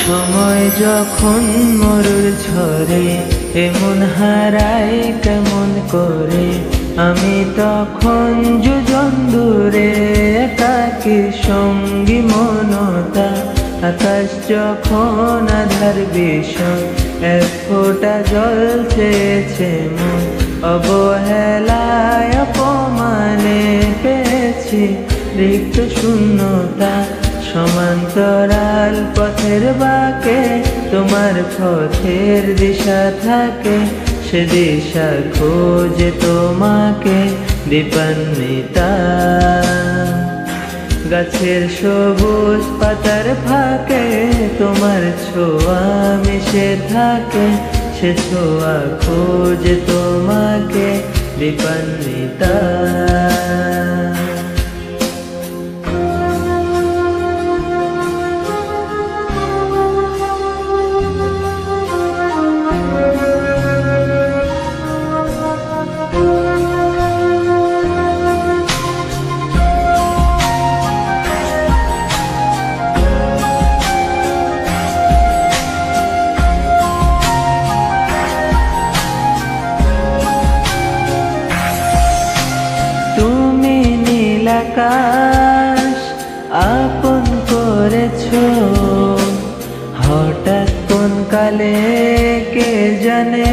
সময় যখন মরুর ঝরে এমন হারাই কেমন করে, আমি তখন যোজন দূরে একাকী সঙ্গী মনতা। আকাশ যখন আধার বিষয় এক ফোঁটা জল চেয়েছে মন, অবহেলায় অপমানে পেয়েছি রিক্ত শূন্যতা। সমান্তরাল পথের বাঁকে তোমার পথের দিশা থাকে, সে দিশা খোঁজে তোমাকে দীপান্বিতা। গাছের সবুজ পাতার ফাঁকে তোমার ছোঁয়া মিশে থাকে, সে ছোঁয়া খোঁজে তোমাকে দীপান্বিতা। আকাশ আপন করেছো হঠাৎ কোন কালে কে জানে,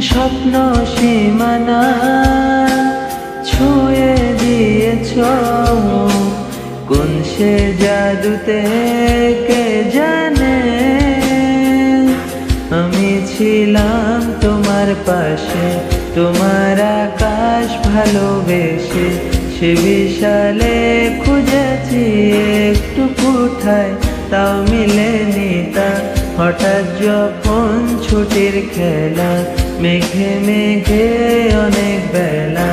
স্বপ্ন সীমানা ছুঁয়ে দিয়েছো কোন সে জাদুতে কে জানে। আমি ছিলাম তোমার পাশে, তোমার আকাশ ভালোবেসে, সে বিশালে খুঁজেছি একটু কোথায় তাও মিলেনি তা। হঠাৎ যখন ছুটির খেলা মেঘে মেঘে অনেক বেলা,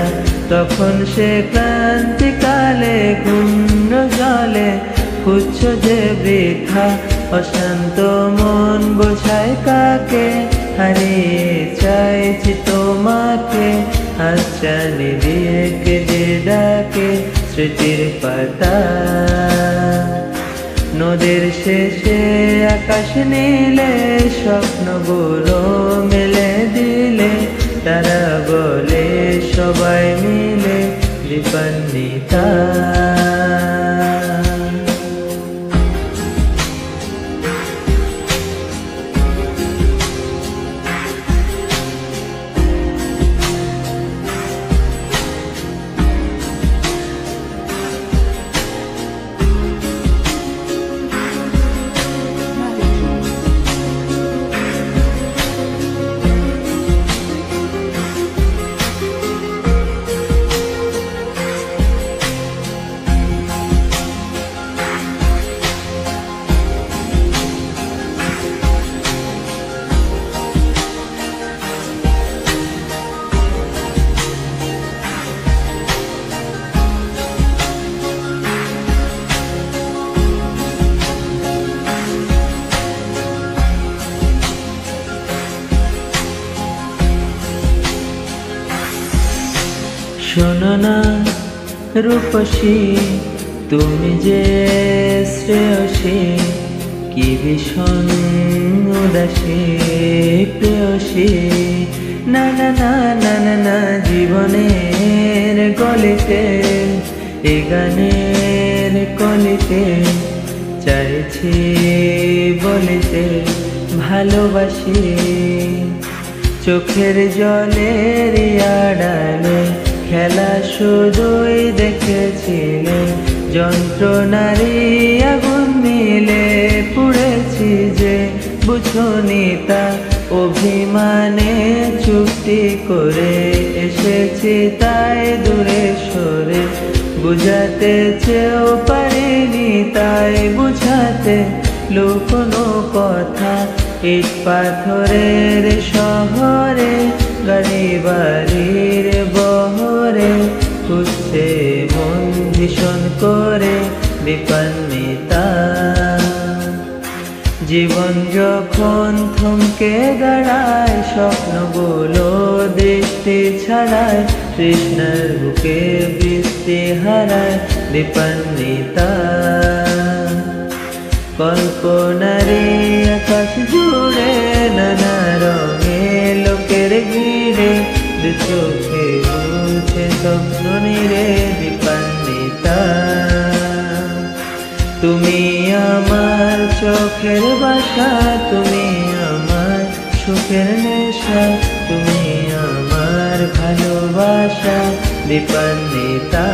তখন সে ক্রান্তিকালে ঘূর্ণ জলে খুঁজছ যে বৃথা। অশান্ত মন বোঝায় কাকে হারিয়ে চাইছি তোমাকে, হাতছানি দিয়ে কেঁদে ডাকে স্মৃতির পাতা। নদীর শেষে আকাশ নীলে স্বপ্নগুলো মেলে দিলে, তারা বলে সবাই মিলে দীপান্বিতা। শোনো না রূপসী, তুমি যে শ্রেয়সী, কি ভীষণ উদাসী প্রেয়সী। না না না না না না, জীবনের গলিতে এ গানের কলিতে চাইছি বলিতে ভালোবাসি। চোখের জলের আড়ালে খেলা শুধুই দেখেছিলে, যন্ত্রণারী আগুন মিলে পুড়েছি যে বুঝনি তা। অভিমানে চুক্তি করে এসেছি তাই দূরে সরে, বুঝাতে চেয়েও পারিনি তাই বুঝাতে লুকোনো কথা। ইট পাথরের শহরে গাড়ি বাড়ির বহরে, খুঁজছে মন ভীষণ করে দীপান্বিতা। জীবন যখন থমকে দাঁড়ায়, স্বপ্নগুলো দৃষ্টি ছাড়ায়, তৃষ্ণার বুকে বৃষ্টি হারায় দীপান্বিতা। কল্পনারে আকাশ জুড়ে নানা রঙে লোকের ভিড়ে দু চোখে বুঝে স্বপ্ন নিরে বিপান্বিতা। তুমি আমার চোখের বাসা, তুমি আমার সুখের নেশা, তুমি আমার ভালোবাসা বিপান্বিতা।